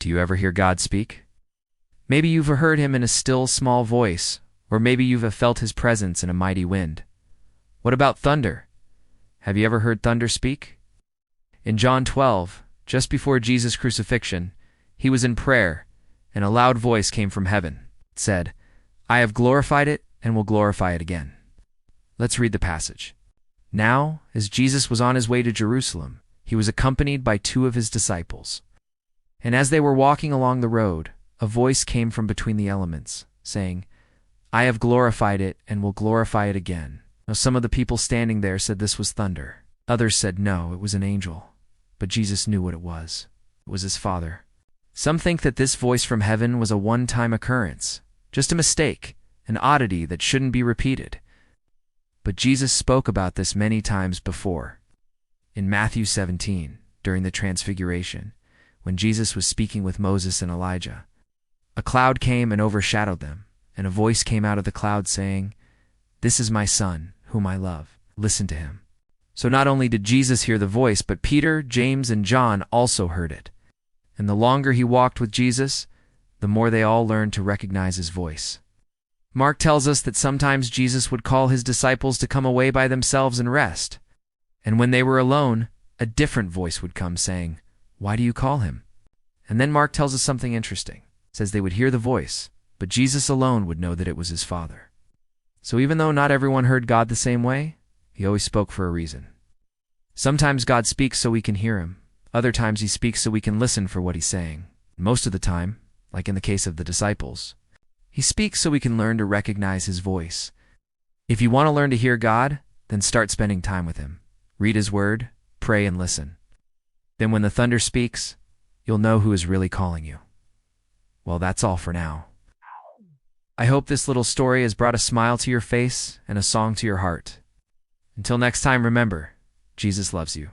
Do you ever hear God speak? Maybe you've heard him in a still, small voice, or maybe you've felt his presence in a mighty wind. What about thunder? Have you ever heard thunder speak? In John 12, just before Jesus' crucifixion, he was in prayer, and a loud voice came from heaven. It said, "I have glorified it and will glorify it again." Let's read the passage. Now, as Jesus was on his way to Jerusalem, he was accompanied by 2 of his disciples. And as they were walking along the road, a voice came from between the elements, saying, "I have glorified it and will glorify it again." Now some of the people standing there said this was thunder. Others said no, it was an angel. But Jesus knew what it was. It was his Father. Some think that this voice from heaven was a one-time occurrence, just a mistake, an oddity that shouldn't be repeated. But Jesus spoke about this many times before. In Matthew 17, during the Transfiguration, when Jesus was speaking with Moses and Elijah, a cloud came and overshadowed them, and a voice came out of the cloud saying, "This is my Son, whom I love. Listen to him." So not only did Jesus hear the voice, but Peter, James, and John also heard it. And the longer he walked with Jesus, the more they all learned to recognize his voice. Mark tells us that sometimes Jesus would call his disciples to come away by themselves and rest. And when they were alone, a different voice would come saying, "Why do you call him?" And then Mark tells us something interesting. It says they would hear the voice, but Jesus alone would know that it was his Father. So even though not everyone heard God the same way, he always spoke for a reason. Sometimes God speaks so we can hear him. Other times he speaks so we can listen for what he's saying. Most of the time, like in the case of the disciples, he speaks so we can learn to recognize his voice. If you want to learn to hear God, then start spending time with him. Read his word, pray, and listen. Then when the thunder speaks, you'll know who is really calling you. Well, that's all for now. I hope this little story has brought a smile to your face and a song to your heart. Until next time, remember, Jesus loves you.